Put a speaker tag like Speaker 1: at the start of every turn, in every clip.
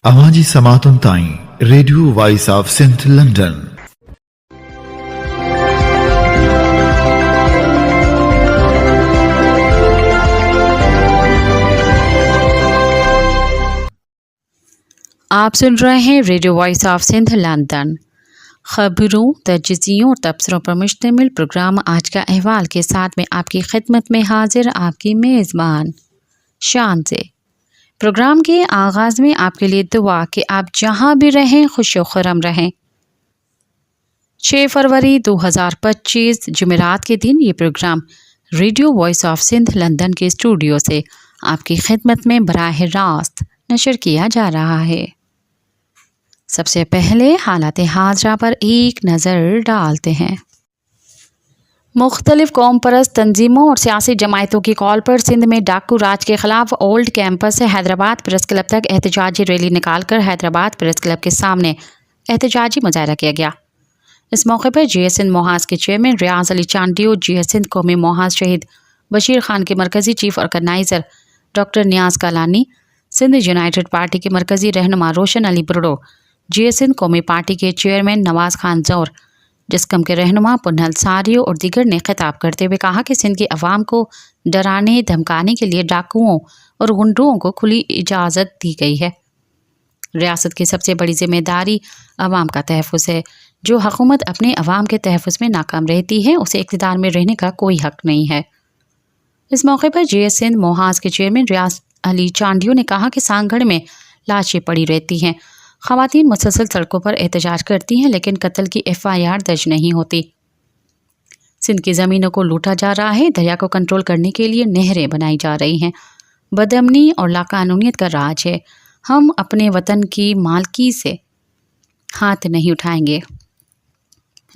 Speaker 1: आवाज़ी समातुन ताईं radio voice of Sindh London.
Speaker 2: आप सुन रहे हैं radio voice of Sindh London. खबरों, तजज़ियों और तबसरों पर मुश्तमिल प्रोग्राम आज का अहवाल के साथ में आपकी खिदमत में हाजिर आपकी मेज़बान शान से। प्रोग्राम के आगाज़ में आपके लिए दुआ कि आप जहाँ भी रहें खुश व खुर्रम रहें। 6 फरवरी 2025 जुमेरात के दिन ये programme radio voice of Sindh London के स्टूडियो से आपकी खिदमत में बराह रास्त नशर किया जा रहा है। सबसे पहले हालात हाज़रा पर एक नज़र डालते हैं। मुख्तलिफ कौम परस्त तंजीमों और सियासी जमायतों की कॉल पर सिंध में डाकू राज के खिलाफ ओल्ड कैंपस से हैदराबाद प्रेस क्लब तक एहतजाजी रैली निकालकर हैदराबाद प्रेस क्लब के सामने एहतजाजी मुजाहरा किया गया। इस मौके पर GS सिंध मोहाज़ के चेयरमैन रियाज अली चांडियो, GS सिंध कौमी मोहाज़ शहीद बशीर खान के मरकज़ी चीफ ऑर्गेनाइज़र डॉक्टर नियाज़ कालानी, सिंध यूनाइटेड पार्टी के मरकज़ी रहनुमा रोशन अली बुरडो, GS सिंध कौमी पार्टी के चेयरमैन नवाज़ खान ज़ौर, जिस्कम के रहनुमा पुन्नल सारियो और दीगर ने खिताब करते हुए कहा कि सिंध की अवाम को डराने धमकाने के लिए डाकुओं और गुंडों को खुली इजाज़त दी गई है। रियासत की सबसे बड़ी जिम्मेदारी अवाम का तहफ़्फ़ुज़ है। जो हुकूमत अपने अवाम के तहफ़्फ़ुज़ में नाकाम रहती है उसे इक़्तिदार में रहने का कोई हक़ नहीं है। इस मौके पर GS सिंध मोहाज़ के चेयरमैन रियाज अली चांडियो ने कहा कि सांगड़ में लाशें पड़ी रहती हैं, ख़वातीन मुसलसल सड़कों पर एहतजाज करती हैं लेकिन कत्ल की FIR दर्ज नहीं होती। सिंध की ज़मीनों को लूटा जा रहा है, दरिया को कंट्रोल करने के लिए नहरें बनाई जा रही हैं। बदअमनी और लाकानूनियत का राज है। हम अपने वतन की मालकी से हाथ नहीं उठाएंगे।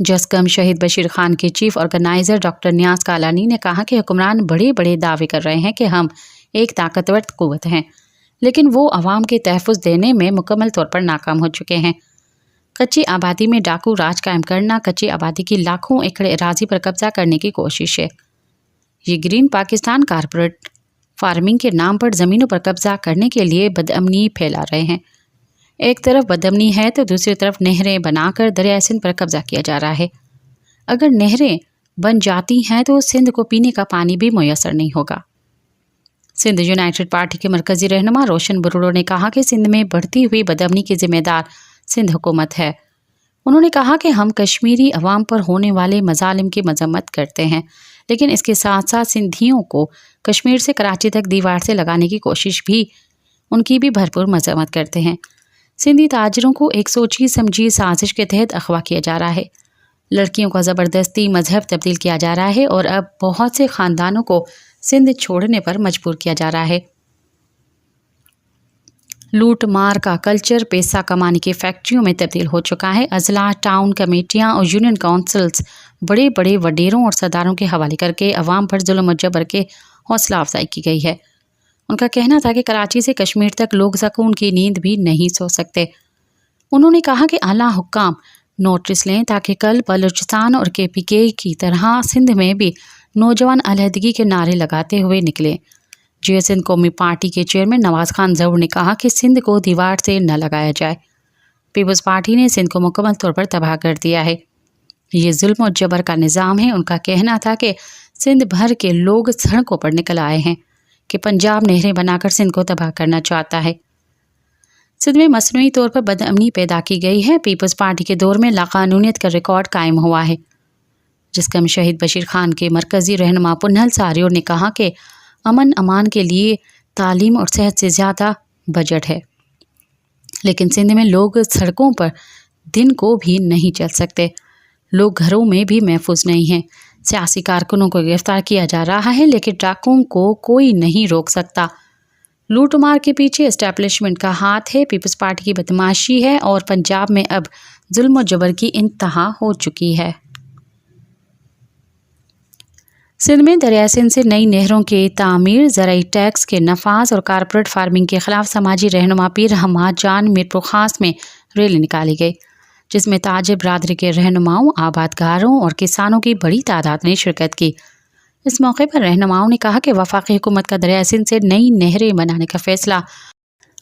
Speaker 2: जस्कम शहीद बशीर खान के चीफ ऑर्गेनाइज़र डॉक्टर नियाज़ कालानी ने कहा कि हुक्मरान बड़े बड़े दावे कर रहे हैं कि हम एक ताकतवर क़ुव्वत हैं, लेकिन वो अवाम के तहफ़्फ़ुज़ देने में मुकम्मल तौर पर नाकाम हो चुके हैं। कच्ची आबादी में डाकू राज कायम करना कच्ची आबादी की लाखों एकड़ अराज़ी पर कब्ज़ा करने की कोशिश है। ये ग्रीन पाकिस्तान कारपोरेट फार्मिंग के नाम पर ज़मीनों पर कब्ज़ा करने के लिए बदअमनी फैला रहे हैं। एक तरफ बदअमनी है तो दूसरी तरफ नहरें बनाकर दरिया सिंध पर कब्ज़ा किया जा रहा है। अगर नहरें बन जाती हैं तो सिंध को पीने का पानी भी मुयस्सर नहीं होगा। सिंध यूनाइटेड पार्टी के मरकज़ी रहनुमा रोशन बुरडो ने कहा कि सिंध में बढ़ती हुई बदअमनी की ज़िम्मेदार सिंध हुकूमत है। उन्होंने कहा कि हम कश्मीरी अवाम पर होने वाले मज़ालिम की मज़म्मत करते हैं, लेकिन इसके साथ साथ सिंधियों को कश्मीर से कराची तक दीवार से लगाने की कोशिश भी उनकी भी भरपूर मज़म्मत करते हैं। सिंधी ताजरों को एक सोची समझी साजिश के तहत अगवा किया जा रहा है। लड़कियों का ज़बरदस्ती मजहब तब्दील किया जा रहा है और अब बहुत से ख़ानदानों को सिंध छोड़ने पर मजबूर किया जा रहा है। लूट मार का कल्चर पैसा कमाने की फैक्ट्रियों में तब्दील हो चुका है। अजला, टाउन कमेटियां और यूनियन काउंसिल्स बड़े बड़े वडेरों और सरदारों के हवाले करके अवाम पर जुल्म और जबर के हौसला अफजाई की गई है। उनका कहना था कि कराची से कश्मीर तक लोग सुकून की नींद भी नहीं सो सकते। उन्होंने कहा कि आला हुक्काम नोटिस लें ताकि कल बलूचिस्तान और KPK की तरह सिंध में भी नौजवान अलहदगी के नारे लगाते हुए निकले। GS सिंध कौमी पार्टी के चेयरमैन नवाज़ खान ज़ौर ने कहा कि सिंध को दीवार से न लगाया जाए। पीपल्स पार्टी ने सिंध को मुकम्मल तौर पर तबाह कर दिया है। ये जुल्म और जबर का निज़ाम है। उनका कहना था कि सिंध भर के लोग सड़कों पर निकल आए हैं कि पंजाब नहरें बनाकर सिंध को तबाह करना चाहता है। सिंध में मसनूई तौर पर बदअमनी पैदा की गई है। पीपल्स पार्टी के दौर में लाकानूनियत का रिकॉर्ड कायम हुआ है। जिसका शहीद बशीर खान के मरकज़ी रहनुमा पुन्नल सारियो ने कहा कि अमन अमान के लिए तालीम और सेहत से ज़्यादा बजट है, लेकिन सिंध में लोग सड़कों पर दिन को भी नहीं चल सकते। लोग घरों में भी महफूज नहीं हैं। सियासी कारकुनों को गिरफ्तार किया जा रहा है, लेकिन डाकुओं को कोई नहीं रोक सकता। लूट मार के पीछे एस्टैब्लिशमेंट का हाथ है, पीपल्स पार्टी की बदमाशी है और पंजाब में अब जुल्म और जबर की इंतहा हो चुकी है। सिंध में दरिया सिंध से नई नहरों की तामीर, ज़राई टैक्स के नफाज और कारपोरेट फार्मिंग के खिलाफ समाजी रहनुमा पीर हमाद जान मीरपुर खास में रैली निकाली गई, जिसमें ताजिर बरादरी के रहनुमाओं, आबादगारों और किसानों की बड़ी तादाद ने शिरकत की। इस मौके पर रहनुमाओं ने कहा कि वफाकी हुकूमत का दरिया सिंध से नई नहरें बनाने का फैसला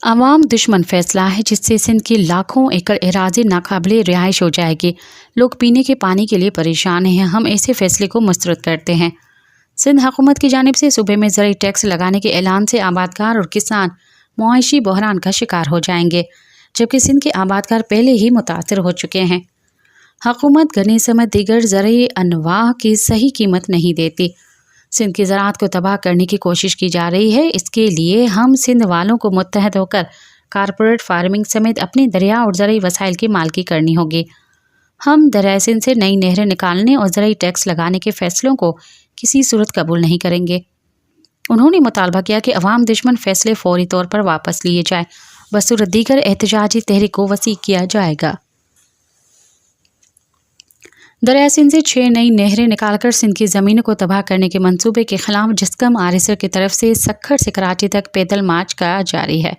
Speaker 2: अवाम दुश्मन फैसला है जिससे सिंध की लाखों एकड़ एराज़ी नाकाबिले रिहाइश हो जाएगी। लोग पीने के पानी के लिए परेशान हैं। हम ऐसे फैसले को मुस्तरद करते हैं। सिंध हुकूमत की जानिब से सूबे में ज़रूरी टैक्स लगाने के ऐलान से आबादकार और किसान मुआशी बहरान का शिकार हो जाएंगे, जबकि सिंध के आबादकार पहले ही मुतासर हो चुके हैं। हुकूमत गन्ने समेत दीगर ज़रूरी अनवाह की सही कीमत नहीं देती। सिंध की ज़राअत को तबाह करने की कोशिश की जा रही है। इसके लिए हम सिंध वालों को मुत्तहद होकर कारपोरेट फार्मिंग समेत अपने दरिया और ज़रूरी वसाइल की मालकी करनी होगी। हम दरिया सिंध से नई नहरें निकालने और ज़रूरी टैक्स लगाने के फैसलों को किसी सूरत कबूल नहीं करेंगे। उन्होंने मुतालबा किया कि अवाम दुश्मन फैसले फौरी तौर पर वापस लिए जाए, बसूरत दीगर एहतजाजी तहरीक को वसी किया जाएगा। दरिया सिंध से 6 नई नहरें निकालकर सिंध की ज़मीन को तबाह करने के मंसूबे के खिलाफ जिस्कम आरिसर की तरफ से सक्खर से कराची तक पैदल मार्च का जारी है।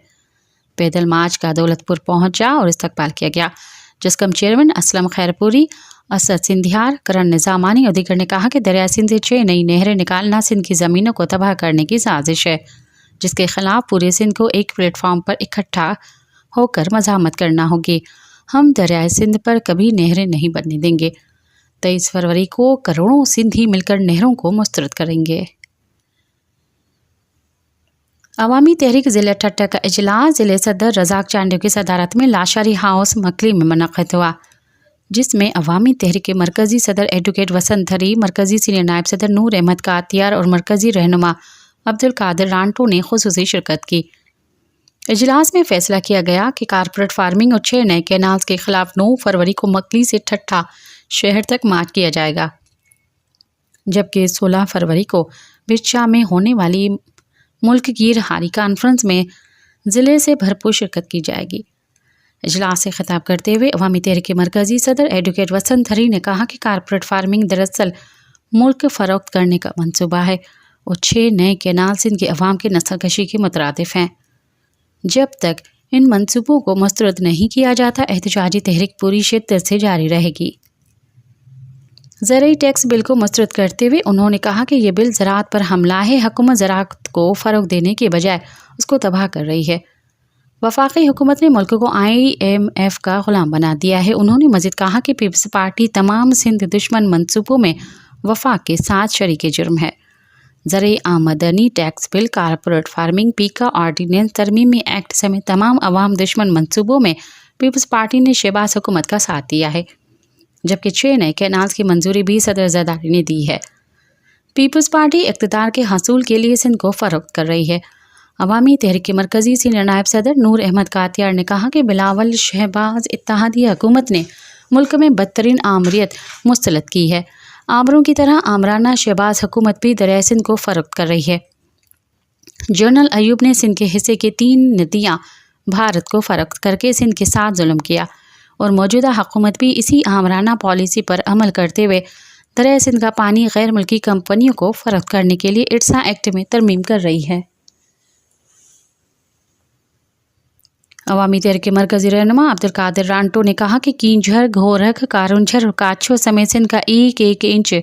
Speaker 2: पैदल मार्च का दौलतपुर पहुंचा और इस्तकबाल किया गया। जिस्कम चेयरमैन असलम खैरपुरी, असद सिंधियार, करण निज़ामानी और दीगर ने कहा कि दरिया सिंध से 6 नई नहरें निकालना सिंध की ज़मीनों को तबाह करने की साजिश है, जिसके खिलाफ पूरे सिंध को एक प्लेटफॉर्म पर इकट्ठा होकर मज़ाहमत करना होगी। हम दरिया सिंध पर कभी नहरें नहीं बनने देंगे। 23 फरवरी को करोड़ों सिंधी मिलकर नहरों को मुस्तरद करेंगे। अवामी तहरीक ज़िले ठट्टा का इजलास ज़िले सदर रज़ाक चांडियों की सदारत में लाशारी हाउस मकली में मुनक़्क़िद हुआ, जिसमें अवामी तहरीक के मरकज़ी सदर एडवोकेट वसंत धरी, मरकज़ी सीनियर नायब सदर नूर अहमद कातियार और मरकज़ी रहनुमा अब्दुल कादिर रांटो ने खुसूसी शिरकत की। इजलास में फैसला किया गया कि कारपोरेट फार्मिंग और 6 नए कैनाल्स के खिलाफ 9 फरवरी को मकली से ठट्टा शहर तक मार्च किया जाएगा, जबकि 16 फरवरी को बिच्छा में होने वाली मुल्क की रहारी कॉन्फ्रेंस में ज़िले से भरपूर शिरकत की जाएगी। इजलास से खिताब करते हुए अवामी तहरीक के मरकज़ी सदर एडवोकेट वसंत धरी ने कहा कि कारपोरेट फार्मिंग दरअसल मुल्क फ़रोख्त करने का मंसूबा है और 6 नए कैनाल सिंध के अवाम की नस्लकशी के मुतरादिफ हैं। जब तक इन मंसूबों को मुस्तरद नहीं किया जाता, एहतजाजी तहरीक पूरी शिद्दत से जारी रहेगी। ज़रूरी टैक्स बिल को मुस्तरद करते हुए उन्होंने कहा कि यह बिल ज़राअत पर हमला है। हुकूमत ज़राअत को फ़रोग़ देने के बजाय उसको तबाह कर रही है। वफाकी हुकूमत ने मुल्क को IMF का ग़ुलाम बना दिया है। उन्होंने मज़ीद कहा कि पीपल्स पार्टी तमाम सिंध दुश्मन मंसूबों में वफाक के साथ शरीक जुर्म है। ज़रूरी आमदनी टैक्स बिल, कारपोरेट फार्मिंग, पीका ऑर्डिनेंस, तरमीमी एक्ट समेत तमाम अवाम दुश्मन मंसूबों में पीपल्स पार्टी ने शहबाज हुकूमत का साथ दिया है, जबकि 6 नए कैनाल्स की मंजूरी भी सदर ज़रदारी ने दी है। पीपल्स पार्टी इक़्तिदार के हसूल के लिए सिंध को फ़रोख्त कर रही है। अवामी तहरीक के मरकज़ी सीनियर नायब सदर नूर अहमद कातियार ने कहा कि बिलावल शहबाज इत्तेहादी हुकूमत ने मुल्क में बदतरीन आमरीत मुस्तलद की है। आमरों की तरह आमराना शहबाज हुकूमत भी दरिया सिंध को फ़रोख्त कर रही है। जनरल अयूब ने सिंध के हिस्से की 3 नदियाँ भारत को फ़रोख्त करके सिंध के साथ जुल्म किया और मौजूदा हुकूमत भी इसी आमराना पॉलिसी पर अमल करते हुए दरिया सिंध का पानी गैर मुल्की कंपनियों को फ़रोख्त करने के लिए इट्सा एक्ट में तरमीम कर रही है। अवामी तहरीक के मरकज़ी रहनुमा अब्दुल कादिर रांटो ने कहा कि कींझर, घोरख, कारुंझर और काछो समेत सिंध का 1-1 इंच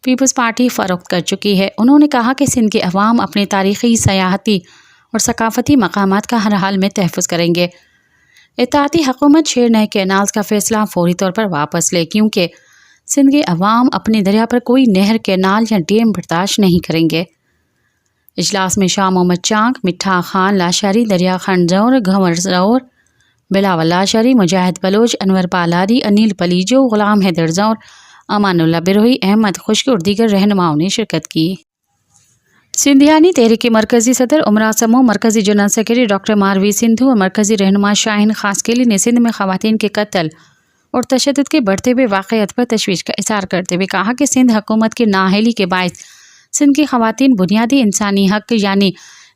Speaker 2: पीपल्स पार्टी फ़रोख्त कर चुकी है। उन्होंने कहा कि सिंध के अवाम अपने तारीख़ी, सयाहती और सकाफ़ती मकामात का हर हाल में तहफ़्फ़ुज़ करेंगे। इत्तेहादी हुकूमत 6 नए कैनाल्स का फ़ैसला फौरी तौर पर वापस ले, क्योंकि सिंध के अवाम अपने दरिया पर कोई नहर, कैनाल या डैम बर्दाश्त नहीं करेंगे। इजलास में शाह मोहम्मद चांक, मिठा खान लाशारी, दरिया खंडजौर, घंवर जौर, बिलावल लाशारी, मुजाहिद बलोच, अनवर पालारी, अनिल पलीजो, ग़ुलाम हैदर जौर, अमानुल्लाह बिरोही, अहमद खुश्क और दीगर रहनुमाओं ने शिरकत की। सिंधियानी तहरीक के मरकज़ी सदर उमरा समूह, मरकज़ी जनरल सेक्रेटरी डॉक्टर मारवी सिंधु और मरकज़ी रहनुमा शाहीन खासकेली ने सिंध में ख़वातीन के कत्ल और तशद्दुद के बढ़ते हुए वाक़यात पर तशवीश का इज़हार करते हुए कहा कि सिंध हुकूमत की नाअहली के बायस सिंध की ख़वातीन बुनियादी इंसानी हक़ यानी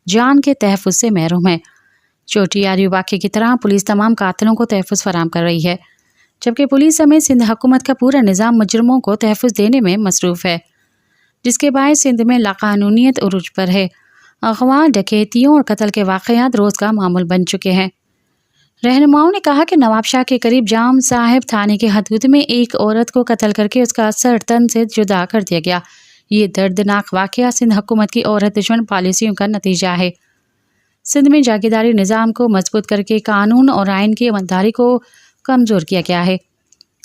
Speaker 2: जान के तहफ़्फ़ुज़ से महरूम है। चोटियारी वाक़े की तरह पुलिस तमाम कातिलों को तहफ़्फ़ुज़ फराहम कर रही है, जबकि पुलिस समेत सिंध हुकूमत का पूरा निज़ाम मुजरमों को तहफ़्फ़ुज़ देने में मसरूफ़ है, जिसके बायस सिंध में लाक़ानूनियत उरूज पर है। अग़वा, डकैतियों और कत्ल के वाक़यात रोज़ का मामूल बन चुके हैं। रहनुमाओं ने कहा कि नवाबशाह के करीब जाम साहिब थाने के हदूद में एक औरत को कत्ल करके उसका सर तन से जुदा कर दिया गया। ये दर्दनाक वाक़या सिंध हुकूमत की औरत दुश्मन पॉलिसियों का नतीजा है। سندھ میں جاگیرداری نظام کو مضبوط کر کے قانون اور آئین کی عملداری کو کمزور کیا گیا ہے۔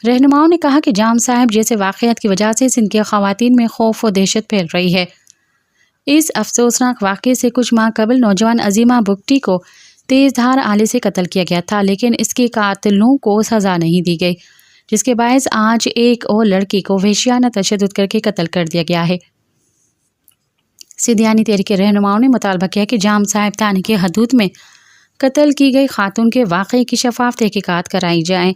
Speaker 2: رہنماؤں نے کہا کہ جام صاحب جیسے واقعات کی وجہ سے سندھ کے خواتین میں خوف و دہشت پھیل رہی ہے۔ اس افسوسناک واقعے سے کچھ ماہ قبل نوجوان عظیمہ بگٹی کو تیز دھار آلے سے قتل کیا گیا تھا، لیکن اس کے قاتلوں کو سزا نہیں دی گئی، جس کے باعث آج ایک اور لڑکی کو وحشیانہ تشدد کر کے قتل کر دیا گیا ہے۔ سندھیانی تحریک کے رہنماؤں نے مطالبہ کیا کہ جام صاحب تھانے کی حدود میں قتل کی گئی خاتون کے واقعے کی شفاف تحقیقات کرائی جائیں،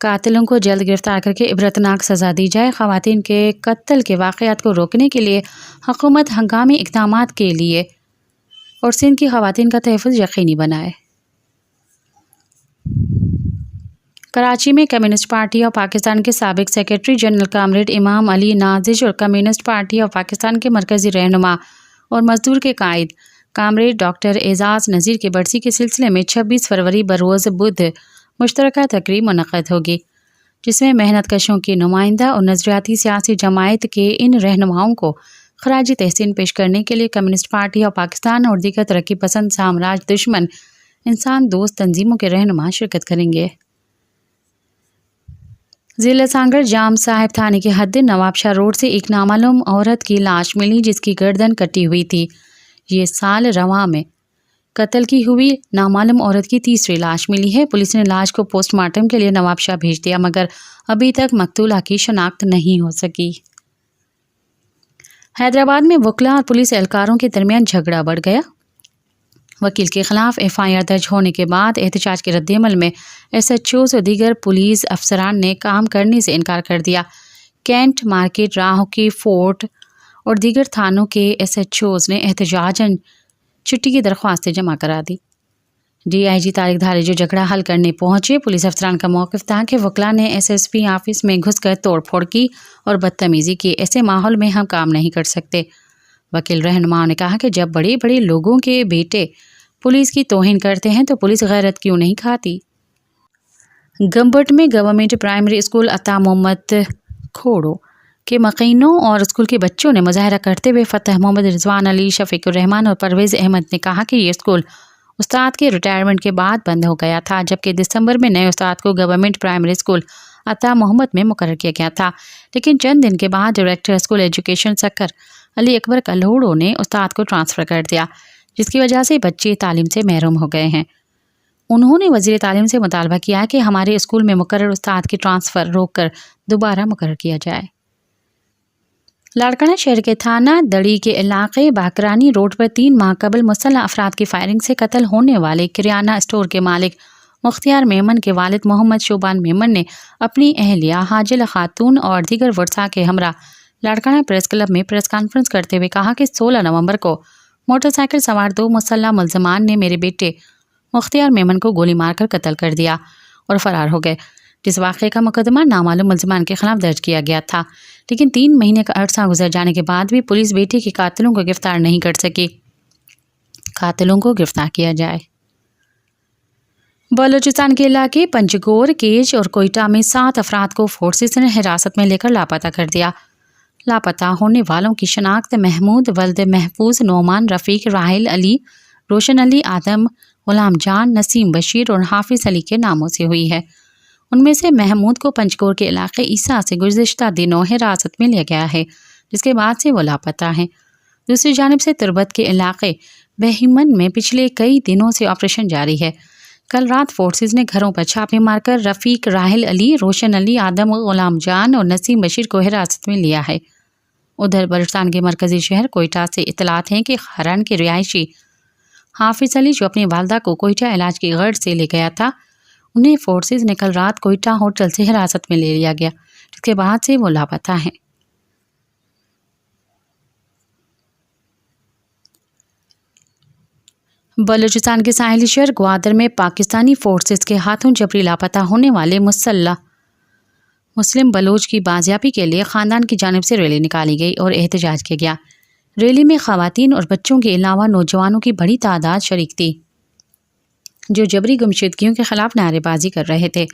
Speaker 2: قاتلوں کو جلد گرفتار کر کے عبرتناک سزا دی جائے، خواتین کے قتل کے واقعات کو روکنے کے لیے حکومت ہنگامی اقدامات کے لیے اور سندھ کی خواتین کا تحفظ یقینی بنائے۔ کراچی میں کمیونسٹ پارٹی آف پاکستان کے سابق سیکرٹری جنرل کامریڈ امام علی نازش اور کمیونسٹ پارٹی آف پاکستان کے مرکزی رہنما اور مزدور کے قائد کامریڈ ڈاکٹر اعزاز نذیر کی برسی کے سلسلے میں 26 فروری بروز بدھ مشترکہ تقریب منعقد ہوگی، جس میں محنت کشوں کی نمائندہ اور نظریاتی سیاسی جماعت کے ان رہنماؤں کو خراج تحسین پیش کرنے کے لیے کمیونسٹ پارٹی آف پاکستان اور دیگر ترقی پسند سامراج دشمن انسان دوست تنظیموں کے رہنما شرکت کریں گے۔ ضلع سانگڑ جام صاحب تھانے کے حد نواب شاہ روڈ سے ایک نامعلوم عورت کی لاش ملی، جس کی گردن کٹی ہوئی تھی۔ یہ سال رواں میں قتل کی ہوئی نامعلوم عورت کی تیسری لاش ملی ہے۔ پولیس نے لاش کو پوسٹ مارٹم کے لیے نواب شاہ بھیج دیا، مگر ابھی تک مقتولہ کی شناخت نہیں ہو سکی۔ حیدرآباد میں وکلاء اور پولیس اہلکاروں کے درمیان جھگڑا بڑھ گیا۔ وکیل کے خلاف FIR درج ہونے کے بعد احتجاج کے رد عمل میں SHOs اور دیگر پولیس افسران نے کام کرنے سے انکار کر دیا۔ کینٹ مارکیٹ، راہوکی، فورٹ اور دیگر تھانوں کے SHOs نے احتجاجاً چھٹی کی درخواستیں جمع کرا دی۔ DIG طارق دھاری جو جھگڑا حل کرنے پہنچے، پولیس افسران کا موقف تھا کہ وکلاء نے SSP آفس میں گھس کر توڑ پھوڑ کی اور بدتمیزی کی، ایسے ماحول میں ہم کام نہیں کر سکتے۔ وکیل رہنماؤں نے کہا کہ جب بڑے بڑے لوگوں کے بیٹے پولیس کی توہین کرتے ہیں تو پولیس غیرت کیوں نہیں کھاتی۔ گمبٹ میں گورنمنٹ پرائمری اسکول عطا محمد کھوڑو کے مقینوں اور اسکول کے بچوں نے مظاہرہ کرتے ہوئے فتح محمد رضوان علی، شفیق الرحمان اور پرویز احمد نے کہا کہ یہ اسکول استاد کے ریٹائرمنٹ کے بعد بند ہو گیا تھا، جبکہ دسمبر میں نئے استاد کو گورنمنٹ پرائمری اسکول عطا محمد میں مقرر کیا گیا تھا، لیکن چند دن کے بعد ڈائریکٹر اسکول ایجوکیشن سکر علی اکبر کلہوڑو نے استاد کو ٹرانسفر کر دیا، جس کی وجہ سے بچے تعلیم سے محروم ہو گئے ہیں۔ انہوں نے وزیر تعلیم سے مطالبہ کیا کہ ہمارے اسکول میں مقرر استاد کی ٹرانسفر روک کر دوبارہ مقرر کیا جائے۔ لاڑکانہ شہر کے تھانہ دڑی کے علاقے باکرانی روڈ پر 3 ماہ قبل مسلح افراد کی فائرنگ سے قتل ہونے والے کریانہ اسٹور کے مالک مختار میمن کے والد محمد شوبان میمن نے اپنی اہلیہ حاجل خاتون اور دیگر ورثاء کے ہمراہ لاڑکانہ پریس کلب میں پریس کانفرنس کرتے ہوئے کہا کہ 16 نومبر کو موٹر سائیکل سوار 2 مسلح ملزمان نے میرے بیٹے مختار میمن کو گولی مار کر قتل کر دیا اور فرار ہو گئے، جس واقعے کا مقدمہ نامعلوم ملزمان کے خلاف درج کیا گیا تھا، لیکن 3 مہینے کا عرصہ گزر جانے کے بعد بھی پولیس بیٹے کے قاتلوں کو گرفتار نہیں کر سکی۔ قاتلوں کو گرفتار کیا جائے۔ بلوچستان کے علاقے پنجگور، کیج اور کوئٹہ میں 7 افراد کو فورسز نے حراست میں لے کر لاپتہ کر دیا۔ لاپتہ ہونے والوں کی شناخت محمود ولد محفوظ، نعمان، رفیق، راحل علی، روشن علی، آدم، غلام جان، نسیم بشیر اور حافظ علی کے ناموں سے ہوئی ہے۔ ان میں سے محمود کو پنجگور کے علاقے عیسیٰ سے گزشتہ دنوں حراست میں لیا گیا ہے، جس کے بعد سے وہ لاپتہ ہیں۔ دوسری جانب سے تربت کے علاقے بہیمن میں پچھلے کئی دنوں سے آپریشن جاری ہے۔ کل رات فورسز نے گھروں پر چھاپے مار کر رفیق، راحل علی، روشن علی، آدم، غلام جان اور نسیم بشیر کو حراست میں لیا ہے۔ ادھر بلوچستان کے مرکزی شہر کوئٹہ سے اطلاعات ہیں کہ خاران کے رہائشی حافظ علی، جو اپنی والدہ کو کوئٹہ علاج کی غرض سے لے گیا تھا، انہیں فورسز نے کل رات کوئٹہ ہوٹل سے حراست میں لے لیا گیا، جس کے بعد سے وہ لاپتہ ہیں۔ بلوچستان کے ساحلی شہر گوادر میں پاکستانی فورسز کے ہاتھوں جبری لاپتہ ہونے والے مسلح مسلم بلوچ کی بازیابی کے لیے خاندان کی جانب سے ریلی نکالی گئی اور احتجاج کیا گیا۔ ریلی میں خواتین اور بچوں کے علاوہ نوجوانوں کی بڑی تعداد شریک تھی، جو جبری گمشدگیوں کے خلاف نعرے بازی کر رہے تھے۔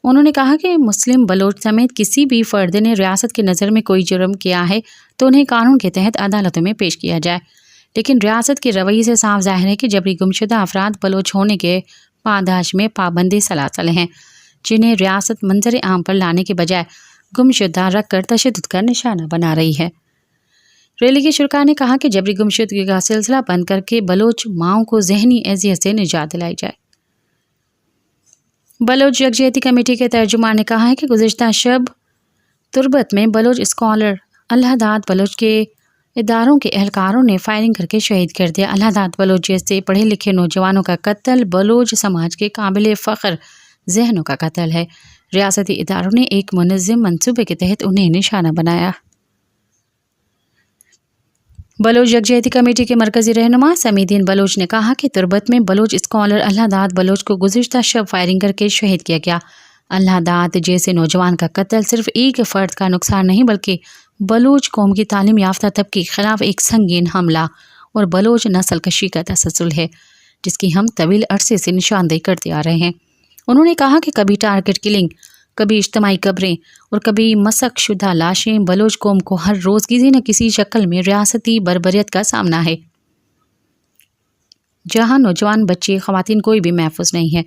Speaker 2: انہوں نے کہا کہ مسلم بلوچ سمیت کسی بھی فرد نے ریاست کی نظر میں کوئی جرم کیا ہے تو انہیں قانون کے تحت عدالتوں میں پیش کیا جائے، لیکن ریاست کے رویے سے صاف ظاہر ہے کہ جبری گمشدہ افراد بلوچ ہونے کے پاداش میں پابندی سلاسل ہیں، جنہیں ریاست منظر عام پر لانے کے بجائے گمشدہ رکھ کر تشدد کا نشانہ بنا رہی ہے۔ ریلی کے شرکاء نے کہا کہ جبری گمشدگی کا سلسلہ بند کر کے بلوچ ماؤں کو ذہنی اذیت سے نجات دلائی جائے۔ بلوچ یکجہتی کمیٹی کے ترجمان نے کہا ہے کہ گزشتہ شب تربت میں بلوچ اسکالر اللہ داد بلوچ کے اداروں کے اہلکاروں نے فائرنگ کر کے شہید کر دیا۔ اللہ داد بلوچ جیسے پڑھے لکھے نوجوانوں کا قتل بلوچ سماج کے قابل فخر ذہنوں کا قتل ہے۔ ریاستی اداروں نے ایک منظم منصوبے کے تحت انہیں نشانہ بنایا۔ بلوچ یکجہتی کمیٹی کے مرکزی رہنما سمیع الدین بلوچ نے کہا کہ تربت میں بلوچ اسکالر اللہ داد بلوچ کو گزشتہ شب فائرنگ کر کے شہید کیا گیا۔ اللہ داد جیسے نوجوان کا قتل صرف ایک فرد کا نقصان نہیں بلکہ بلوچ قوم کی تعلیم یافتہ طبقے کے خلاف ایک سنگین حملہ اور بلوچ نسل کشی کا تسلسل ہے، جس کی ہم طویل عرصے سے نشاندہی کرتے آ رہے ہیں۔ انہوں نے کہا کہ کبھی ٹارگٹ کلنگ، کبھی اجتماعی قبریں اور کبھی مسخ شدہ لاشیں بلوچ قوم کو ہر روز کسی نہ کسی شکل میں ریاستی بربریت کا سامنا ہے، جہاں نوجوان، بچے، خواتین کوئی بھی محفوظ نہیں ہے۔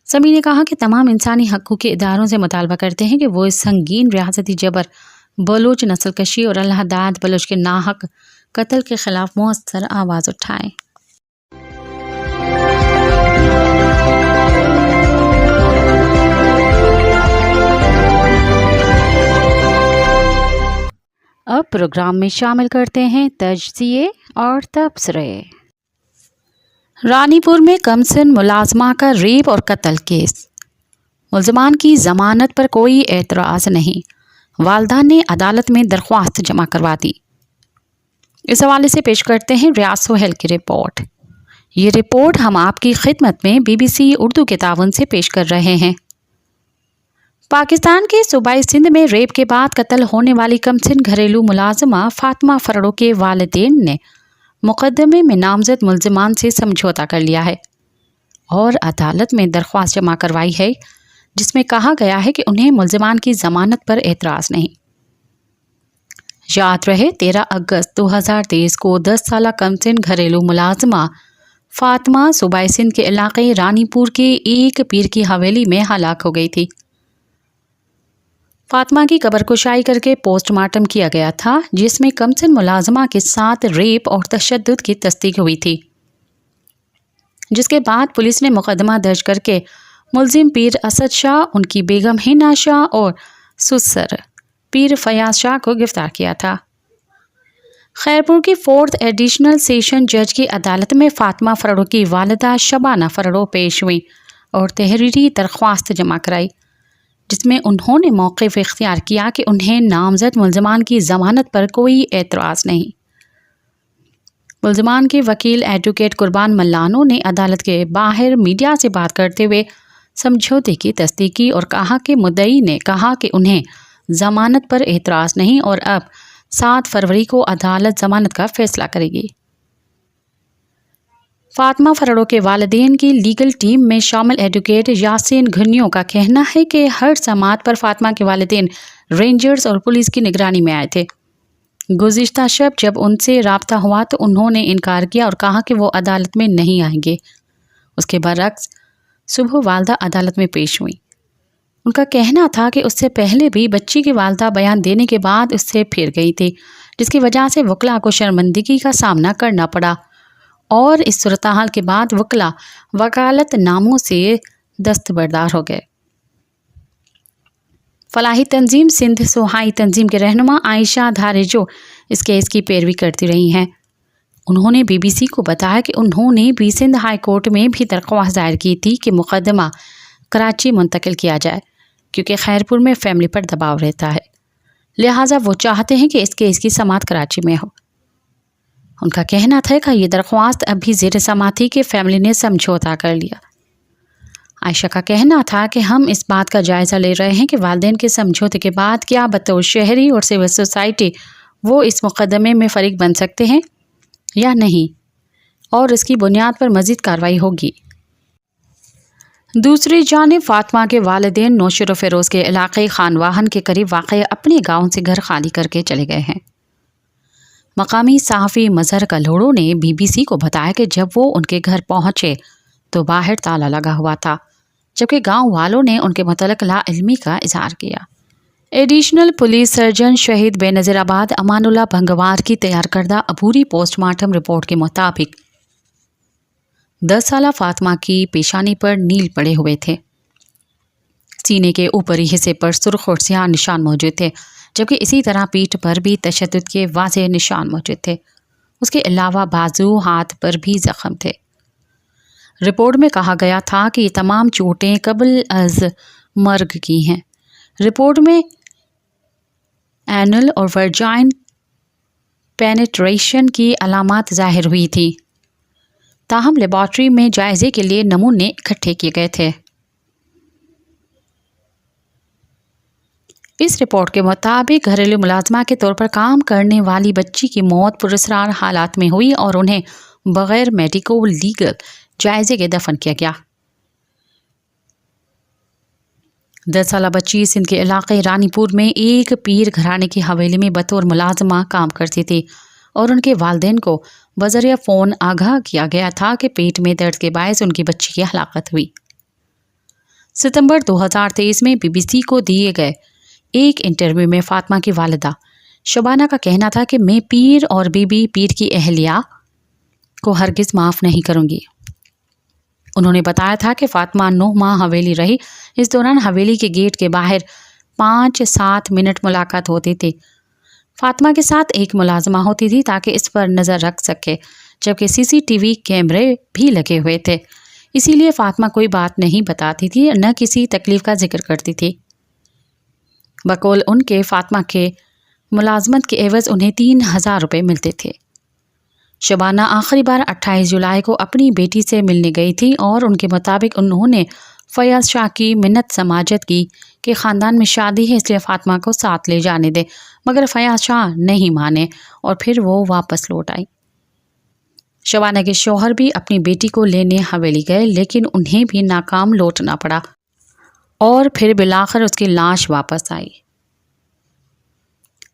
Speaker 2: سمیع نے کہا کہ تمام انسانی حقوق کے اداروں سے مطالبہ کرتے ہیں کہ وہ اس سنگین ریاستی جبر، بلوچ نسل کشی اور اللہ داد بلوچ کے ناحق قتل کے خلاف مؤثر آواز اٹھائیں۔ اب پروگرام میں شامل کرتے ہیں تجزیے اور تبصرے۔ رانی پور میں کم سن ملازمہ کا ریپ اور قتل کیس، ملزمان کی ضمانت پر کوئی اعتراض نہیں، والدہ نے عدالت میں درخواست جمع کروا دی۔ اس حوالے سے پیش کرتے ہیں ریاض سہیل کی رپورٹ۔ یہ رپورٹ ہم آپ کی خدمت میں BBC اردو کے تعاون سے پیش کر رہے ہیں۔ پاکستان کے صوبائی سندھ میں ریپ کے بعد قتل ہونے والی کمسن گھریلو ملازمہ فاطمہ فرڑو کے والدین نے مقدمے میں نامزد ملزمان سے سمجھوتا کر لیا ہے اور عدالت میں درخواست جمع کروائی ہے، جس میں کہا گیا ہے کہ انہیں ملزمان کی ضمانت پر اعتراض نہیں۔ یاد رہے 13 اگست 2023 کو 10 سالہ کمسن گھریلو ملازمہ فاطمہ صوبائی سندھ کے علاقے رانی پور کے ایک پیر کی حویلی میں ہلاک ہو گئی تھی۔ فاطمہ کی قبر کشائی کر کے پوسٹ مارٹم کیا گیا تھا، جس میں کمسن ملازمہ کے ساتھ ریپ اور تشدد کی تصدیق ہوئی تھی، جس کے بعد پولیس نے مقدمہ درج کر کے ملزم پیر اسد شاہ، ان کی بیگم ہنا شاہ اور سسر پیر فیاض شاہ کو گرفتار کیا تھا۔ خیرپور کی 4th ایڈیشنل سیشن جج کی عدالت میں فاطمہ فرڑو کی والدہ شبانہ فرڑو پیش ہوئی اور تحریری درخواست جمع کرائی، جس میں انہوں نے موقف اختیار کیا کہ انہیں نامزد ملزمان کی ضمانت پر کوئی اعتراض نہیں۔ ملزمان کے وکیل ایڈوکیٹ قربان ملانو نے عدالت کے باہر میڈیا سے بات کرتے ہوئے سمجھوتے کی تصدیق کی اور کہا کہ مدعی نے کہا کہ انہیں ضمانت پر اعتراض نہیں اور اب 7 فروری کو عدالت ضمانت کا فیصلہ کرے گی۔ فاطمہ فرڑو کے والدین کی لیگل ٹیم میں شامل ایڈوکیٹ یاسین گھنیوں کا کہنا ہے کہ ہر سماعت پر فاطمہ کے والدین رینجرز اور پولیس کی نگرانی میں آئے تھے۔ گزشتہ شب جب ان سے رابطہ ہوا تو انہوں نے انکار کیا اور کہا کہ وہ عدالت میں نہیں آئیں گے۔ اس کے برعکس صبح والدہ عدالت میں پیش ہوئی۔ ان کا کہنا تھا کہ اس سے پہلے بھی بچی کی والدہ بیان دینے کے بعد اس سے پھر گئی تھی، جس کی وجہ سے وکلاء کو شرمندگی کا سامنا کرنا پڑا اور اس صورتحال کے بعد وکلاء وکالت ناموں سے دستبردار ہو گئے۔ فلاحی تنظیم سندھ سوہائی تنظیم کے رہنما عائشہ دھاریجو اس کیس کی پیروی کرتی رہی ہیں۔ انہوں نے BBC کو بتایا کہ انہوں نے بھی سندھ ہائی کورٹ میں بھی درخواست دائر کی تھی کہ مقدمہ کراچی منتقل کیا جائے، کیونکہ خیرپور میں فیملی پر دباؤ رہتا ہے، لہٰذا وہ چاہتے ہیں کہ اس کیس کی سماعت کراچی میں ہو۔ ان کا کہنا تھا کہ یہ درخواست اب بھی زیر سماعت تھی کہ فیملی نے سمجھوتا کر لیا۔ عائشہ کا کہنا تھا کہ ہم اس بات کا جائزہ لے رہے ہیں کہ والدین کے سمجھوتے کے بعد کیا بطور شہری اور سول سوسائٹی وہ اس مقدمے میں فریق بن سکتے ہیں یا نہیں، اور اس کی بنیاد پر مزید کارروائی ہوگی۔ دوسری جانب فاطمہ کے والدین نوشر و فیروز کے علاقے خان واہن کے قریب واقع اپنے گاؤں سے گھر خالی کر کے چلے گئے ہیں۔ مقامی صحافی مظہر کلوڑو نے BBC کو بتایا کہ جب وہ ان کے گھر پہنچے تو باہر تالا لگا ہوا تھا، جبکہ گاؤں والوں نے ان کے متعلق لا علمی کا اظہار کیا۔ ایڈیشنل پولیس سرجن شہید بے نظیر آباد امان اللہ بھنگوار کی تیار کردہ عبوری پوسٹ مارٹم رپورٹ کے مطابق 10 سالہ فاطمہ کی پیشانی پر نیل پڑے ہوئے تھے، سینے کے اوپری حصے پر سرخ اور سیاہ نشان موجود تھے، جبکہ اسی طرح پیٹھ پر بھی تشدد کے واضح نشان موجود تھے۔ اس کے علاوہ بازو، ہاتھ پر بھی زخم تھے۔ رپورٹ میں کہا گیا تھا کہ یہ تمام چوٹیں قبل از مرگ کی ہیں۔ رپورٹ میں اینل اور ورجائن پینیٹریشن کی علامات ظاہر ہوئی تھی، تاہم لیبارٹری میں جائزے کے لیے نمونے اکٹھے کیے گئے تھے۔ اس رپورٹ کے مطابق گھریلو ملازمہ کے طور پر کام کرنے والی بچی کی موت پراسرار حالات میں ہوئی اور انہیں بغیر میڈیکو لیگل جائزے کے دفن کیا گیا۔ 10 سالہ بچی سندھ کے علاقے رانی پور میں ایک پیر گھرانے کی حویلی میں بطور ملازمہ کام کرتی تھی اور ان کے والدین کو بذریعہ فون آگاہ کیا گیا تھا کہ پیٹ میں درد کے باعث ان کی بچی کی ہلاکت ہوئی۔ ستمبر 2023 میں BBC کو دیے گئے ایک انٹرویو میں فاطمہ کی والدہ شبانہ کا کہنا تھا کہ میں پیر اور بی بی پیر کی اہلیہ کو ہرگز معاف نہیں کروں گی۔ انہوں نے بتایا تھا کہ فاطمہ 9 ماہ حویلی رہی۔ اس دوران حویلی کے گیٹ کے باہر 5-7 منٹ ملاقات ہوتی تھی۔ فاطمہ کے ساتھ ایک ملازمہ ہوتی تھی تاکہ اس پر نظر رکھ سکے، جبکہ CCTV کیمرے بھی لگے ہوئے تھے، اسی لیے فاطمہ کوئی بات نہیں بتاتی تھی، نہ کسی تکلیف کا ذکر کرتی تھی۔ بقول ان کے فاطمہ کے ملازمت کے عوض انہیں 3000 روپے ملتے تھے۔ شبانہ آخری بار 28 جولائی کو اپنی بیٹی سے ملنے گئی تھی اور ان کے مطابق انہوں نے فیاض شاہ کی منت سماجت کی کہ خاندان میں شادی ہے اس لیے فاطمہ کو ساتھ لے جانے دے، مگر فیاض شاہ نہیں مانے اور پھر وہ واپس لوٹ آئی۔ شبانہ کے شوہر بھی اپنی بیٹی کو لینے حویلی گئے، لیکن انہیں بھی ناکام لوٹنا پڑا اور پھر بالآخر اس کی لاش واپس آئی۔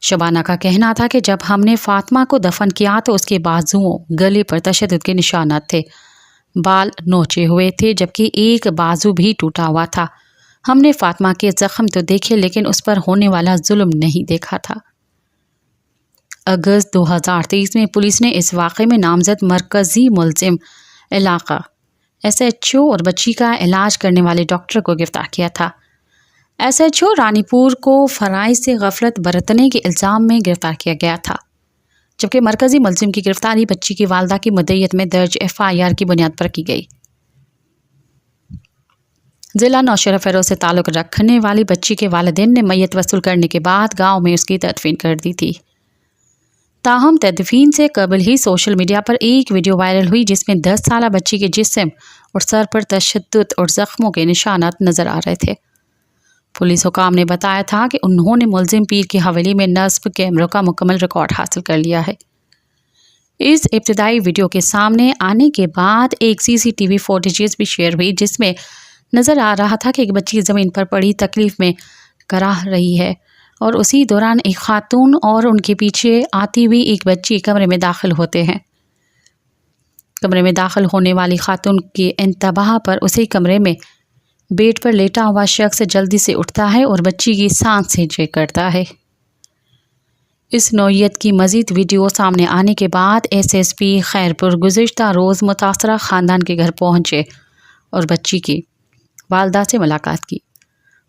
Speaker 2: شبانہ کا کہنا تھا کہ جب ہم نے فاطمہ کو دفن کیا تو اس کے بازوؤں، گلے پر تشدد کے نشانات تھے، بال نوچے ہوئے تھے، جبکہ ایک بازو بھی ٹوٹا ہوا تھا۔ ہم نے فاطمہ کے زخم تو دیکھے لیکن اس پر ہونے والا ظلم نہیں دیکھا تھا۔ اگست 2023 میں پولیس نے اس واقعے میں نامزد مرکزی ملزم علاقہ SHO اور بچی کا علاج کرنے والے ڈاکٹر کو گرفتار کیا تھا۔ SHO رانی پور کو فرائض سے غفلت برتنے کے الزام میں گرفتار کیا گیا تھا، جبکہ مرکزی ملزم کی گرفتاری بچی کی والدہ کی مدعیت میں درج FIR کی بنیاد پر کی گئی۔ ضلع نوشہرہ فیروز سے تعلق رکھنے والی بچی کے والدین نے میت وصول کرنے کے بعد گاؤں میں اس کی تدفین کر دی تھی۔ تاہم تدفین سے قبل ہی سوشل میڈیا پر ایک ویڈیو وائرل ہوئی جس میں 10 سالہ بچی کے جسم اور سر پر تشدد اور زخموں کے نشانات نظر آ رہے تھے۔ پولیس حکام نے بتایا تھا کہ انہوں نے ملزم پیر کی حویلی میں نصب کیمروں کا مکمل ریکارڈ حاصل کر لیا ہے۔ اس ابتدائی ویڈیو کے سامنے آنے کے بعد ایک CCTV فوٹیجز بھی شیئر ہوئی جس میں نظر آ رہا تھا کہ ایک بچی زمین پر پڑی تکلیف میں کراہ رہی ہے اور اسی دوران ایک خاتون اور ان کے پیچھے آتی ہوئی ایک بچی کمرے میں داخل ہوتے ہیں۔ کمرے میں داخل ہونے والی خاتون کے انتباہ پر اسی کمرے میں بیڈ پر لیٹا ہوا شخص جلدی سے اٹھتا ہے اور بچی کی سانسیں چیک کرتا ہے۔ اس نوعیت کی مزید ویڈیو سامنے آنے کے بعد SSP خیرپور گزشتہ روز متاثرہ خاندان کے گھر پہنچے اور بچی کی والدہ سے ملاقات کی۔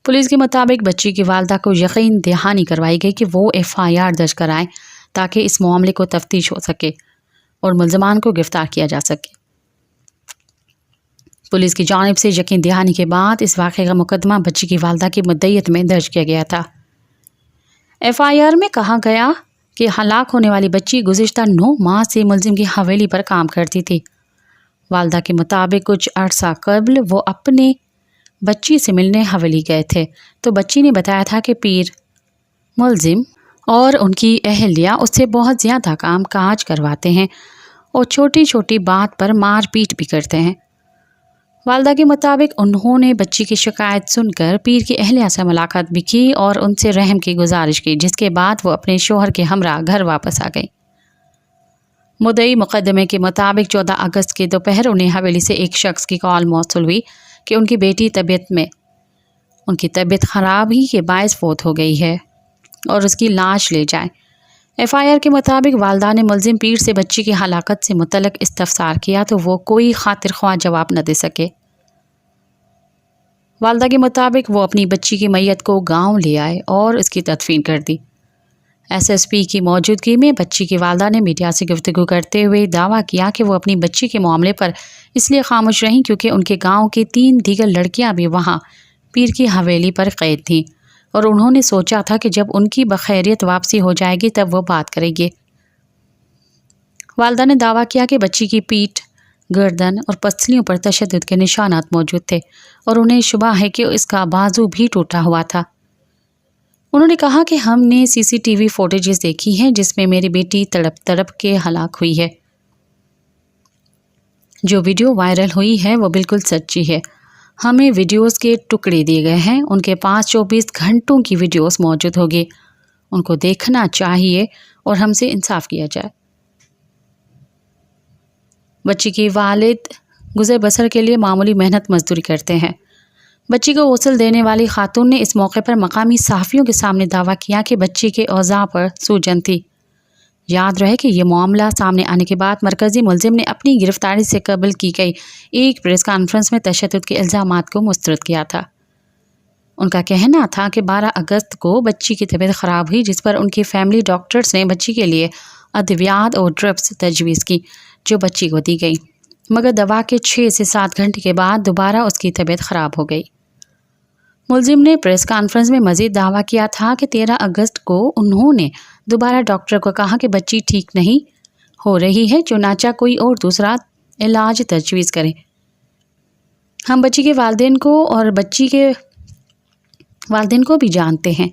Speaker 2: پولیس کے مطابق بچی کی والدہ کو یقین دہانی کروائی گئی کہ وہ FIR درج کرائیں تاکہ اس معاملے کو تفتیش ہو سکے اور ملزمان کو گرفتار کیا جا سکے۔ پولیس کی جانب سے یقین دہانی کے بعد اس واقعے کا مقدمہ بچی کی والدہ کی مدعیت میں درج کیا گیا تھا۔ FIR میں کہا گیا کہ ہلاک ہونے والی بچی گزشتہ 9 ماہ سے ملزم کی حویلی پر کام کرتی تھی۔ والدہ کے مطابق کچھ عرصہ قبل وہ اپنے بچی سے ملنے حویلی گئے تھے تو بچی نے بتایا تھا کہ پیر ملزم اور ان کی اہلیہ اس سے بہت زیادہ کام کاج کرواتے ہیں اور چھوٹی چھوٹی بات پر مار پیٹ بھی کرتے ہیں۔ والدہ کے مطابق انہوں نے بچی کی شکایت سن کر پیر کی اہلیہ سے ملاقات بھی کی اور ان سے رحم کی گزارش کی، جس کے بعد وہ اپنے شوہر کے ہمراہ گھر واپس آ گئی۔ मुद्दई मुकदमे के मुताबिक 14 अगस्त की दोपहर उन्हें हवेली से एक शख्स की कॉल मौसूल हुई कि उनकी बेटी उनकी तबीयत खराबी के बायस फौत हो गई है और उसकी लाश ले जाएं। FIR के मुताबिक वालदा ने मुलजिम पीर से बच्ची की हलाकत से मुतल्लिक इस्तफसार किया तो वो कोई खातिर ख्वाह जवाब न दे सके। वालदा के मुताबिक वो अपनी बच्ची की मैयत को गांव ले आए और उसकी तदफीन कर दी। SSP की मौजूदगी में बच्ची की वालदा ने मीडिया से गुफ्तगू करते हुए दावा किया कि वो अपनी बच्ची के मामले पर इसलिए खामोश रहीं क्योंकि उनके गांव की 3 दीगर लड़कियां भी वहां पीर की हवेली पर कैद थीं और उन्होंने सोचा था कि जब उनकी बखैरियत वापसी हो जाएगी तब वो बात करेंगे। वालदा ने दावा किया कि बच्ची की पीठ, गर्दन और पसलियों पर तशद्दुद के निशानात मौजूद थे और उन्हें शुबा है कि इसका बाजू भी टूटा हुआ था। उन्होंने कहा कि हमने CCTV फुटेजेस देखी हैं जिसमें मेरी बेटी तड़प तड़प के हलाक हुई है। जो वीडियो वायरल हुई है वो बिल्कुल सच्ची है। हमें वीडियोस के टुकड़े दिए गए हैं, उनके पास 24 घंटों की वीडियोस मौजूद होगी, उनको देखना चाहिए और हमसे इंसाफ किया जाए। बच्ची की वालिद गुज़र बसर के लिए मामूली मेहनत मजदूरी करते हैं। बच्ची को गौसल देने वाली खातून ने इस मौके पर मकामी सहाफ़ियों के सामने दावा किया कि बच्ची के औज़ा पर सूजन थी। याद रहे कि यह मामला सामने आने के बाद मरकज़ी मुलजिम ने अपनी गिरफ्तारी से कबल की गई एक प्रेस कॉन्फ्रेंस में तशद्दुद के इल्ज़ामात को मुस्तरद किया था। उनका कहना था कि 12 अगस्त को बच्ची की तबीयत ख़राब हुई जिस पर उनकी फैमिली डॉक्टर्स ने बच्ची के लिए अद्वियात और ड्रग्स तजवीज़ की जो बच्ची को दी गई, मगर दवा के 6 से 7 घंटे के बाद दोबारा उसकी तबीयत ख़राब हो गई। मुलजिम ने प्रेस कॉन्फ्रेंस में मज़ीद दावा किया था कि 13 अगस्त को उन्होंने दोबारा डॉक्टर को कहा कि बच्ची ठीक नहीं हो रही है, चुनाचा कोई और दूसरा इलाज तजवीज़ करें। हम बच्ची के वालिदैन को और बच्ची के वालिदैन को भी जानते हैं,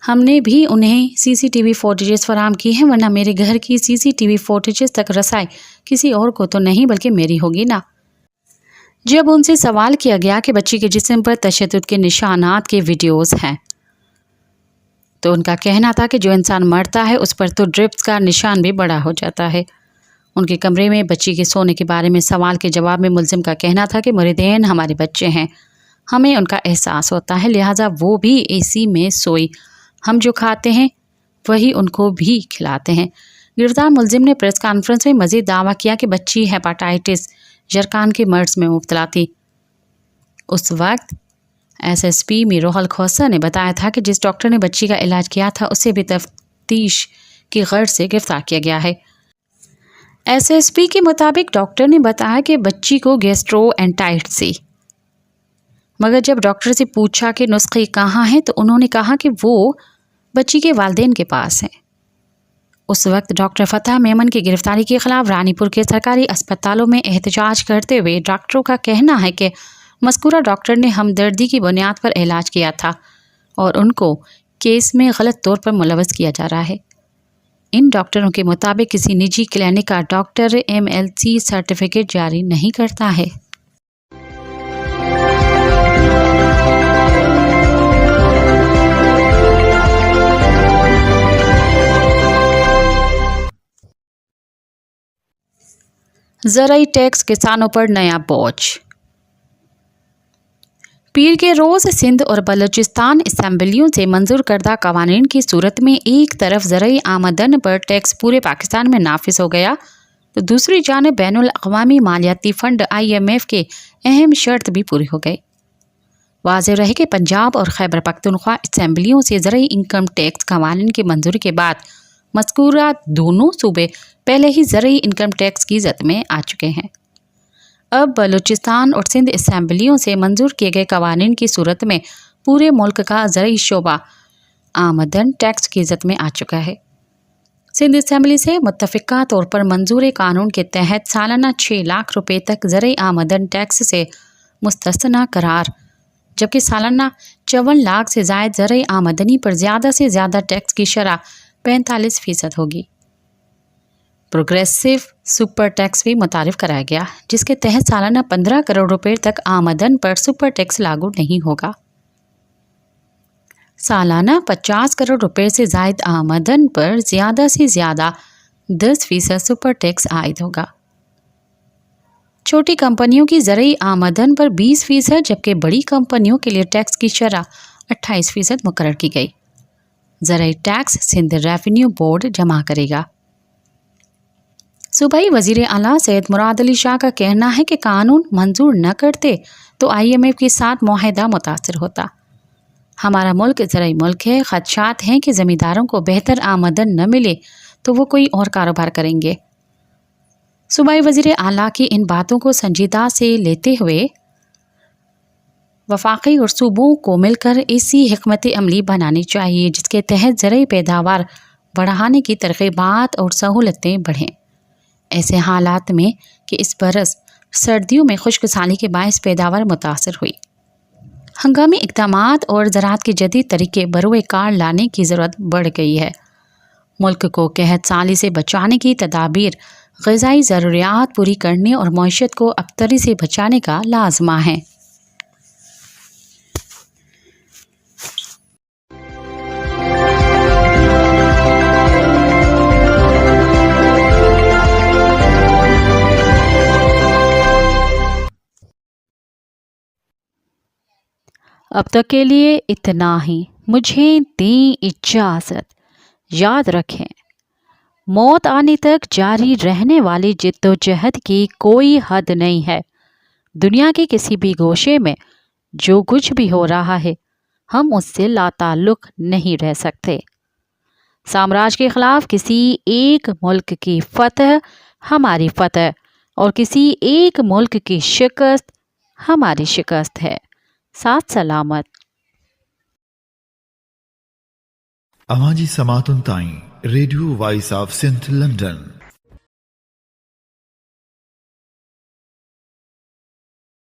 Speaker 2: हमने भी उन्हें CCTV फुटेजेस फराहम की हैं, वरना मेरे घर की CCTV फुटेजेस तक रसाई किसी और को तो नहीं बल्कि मेरी होगी ना। जब उनसे सवाल किया गया कि बच्ची के जिस्म पर तशद्दुद के निशानात के वीडियोस हैं तो उनका कहना था कि जो इंसान मरता है उस पर तो ड्रिप्स का निशान भी बड़ा हो जाता है। उनके कमरे में बच्ची के सोने के बारे में सवाल के जवाब में मुलजिम का कहना था कि मुरीदेन हमारे बच्चे हैं, हमें उनका एहसास होता है, लिहाजा वो भी AC में सोई, हम जो खाते हैं वही उनको भी खिलाते हैं। गिरफ्तार मुलजिम ने प्रेस कॉन्फ्रेंस में मज़ीद दावा किया कि बच्ची हेपाटाइटिस जरकान के मर्ज में मुब्तला थी। उस वक्त SSP मीरोहल खोसा ने बताया था कि जिस डॉक्टर ने बच्ची का इलाज किया था उसे भी तफ्तीश की गर्ज से गिरफ्तार किया गया है। SSP के मुताबिक डॉक्टर ने बताया कि बच्ची को गैस्ट्रोएंटाइटिस थी, मगर जब डॉक्टर से पूछा कि नुस्खे कहाँ हैं तो उन्होंने कहा कि वो बच्ची के वालिदैन के पास हैं। उस वक्त डॉक्टर फतह मेमन की गिरफ्तारी के खिलाफ रानीपुर के सरकारी अस्पतालों में एहतजाज करते हुए डॉक्टरों का कहना है कि मज़कूरा डॉक्टर ने हमदर्दी की बुनियाद पर इलाज किया था और उनको केस में गलत तौर पर मुलव्वस किया जा रहा है। इन डॉक्टरों के मुताबिक किसी निजी क्लिनिक का डॉक्टर MLC सर्टिफिकेट जारी नहीं करता है। ज़राई टैक्स किसानों पर नया बोझ। पीर के रोज़ सिंध और बलूचिस्तान असम्बलियों से मंजूर करदा कवानीन की सूरत में एक तरफ ज़राई आमदन पर टैक्स पूरे पाकिस्तान में नाफिज हो गया तो दूसरी जानिब बैनुल अक़वामी मालियाती फ़ंड IMF के अहम शर्त भी पूरी हो गई। वाज़ेह रहे कि पंजाब और खैबर पख्तूनख्वा असम्बलियों से ज़राई इनकम टैक्स कवानीन की मंजूरी के बाद मज़कूरा दोनों सूबे पहले ही ज़राई इनकम टैक्स की ज़द में आ चुके हैं। अब बलूचिस्तान और सिंध असम्बलियों से मंजूर किए गए कवानीन की सूरत में पूरे मुल्क का ज़राई शोबा आमदन टैक्स की ज़द में आ चुका है। सिंध असम्बली से मुत्तफ़िक़ा तौर पर मंजूर कानून के तहत सालाना 6 लाख रुपए तक ज़राई आमदन टैक्स से मुस्तस्ना करार, जबकि सालाना 54 लाख से ज़ायद ज़राई आमदनी पर ज़्यादा से ज़्यादा टैक्स की शरह 45% होगी। प्रोग्रेसिव सुपर टैक्स भी मुतारिफ कराया गया जिसके तहत सालाना 15 करोड़ रुपए तक आमदन पर सुपर टैक्स लागू नहीं होगा। सालाना 50 करोड़ रुपए से ज़ायद आमदन पर ज़्यादा से ज़्यादा 10% सुपर टैक्स आयद होगा। छोटी कंपनियों की ज़रूरी आमदन पर 20%, जबकि बड़ी कंपनियों के लिए टैक्स की शरह 28% मुकर्रर की गई। ज़रूरी टैक्स सिंध रेवेन्यू बोर्ड जमा करेगा। सूबाई वज़ीर आला सैयद मुराद अली शाह का कहना है कि कानून मंजूर न करते तो IMF के साथ मुआहदा मुतासर होता। हमारा मुल्क ज़रूरी मुल्क है, ख़दशात हैं कि ज़मींदारों को बेहतर आमदन न मिले तो वो कोई और कारोबार करेंगे। सूबाई वज़ीर आला की इन बातों को संजीदा से लेते हुए वफाकी और सूबों को मिलकर ऐसी हिकमत अमली बनानी चाहिए जिसके तहत ज़रूरी पैदावार बढ़ाने की तरग़ीबात और सहूलतें बढ़ें। ऐसे हालात में कि इस बरस सर्दियों में खुश्क साली के बायस पैदावार मुतासर हुई, हंगामी इक़दामात और ज़राअत के जदीद तरीके बरोए कार लाने की ज़रूरत बढ़ गई है। मुल्क को कहत साली से बचाने की तदाबीर ग़िज़ाई ज़रूरियात पूरी करने और मईशत को अबतरी से बचाने का लाज़मा है। अब तक के लिए इतना ही। मुझे दें इजाज़त। याद रखें, मौत आने तक जारी रहने वाली जिद्दोजहद की कोई हद नहीं है। दुनिया के किसी भी गोशे में जो कुछ भी हो रहा है, हम उससे लाताल्लुक़ नहीं रह सकते। साम्राज्य के ख़िलाफ़ किसी एक मुल्क की फ़तह हमारी फ़तह और किसी एक मुल्क की शिकस्त हमारी शिकस्त है। साथ सलामत।
Speaker 1: अवाजी समातुन ताई radio voice of Sindh London.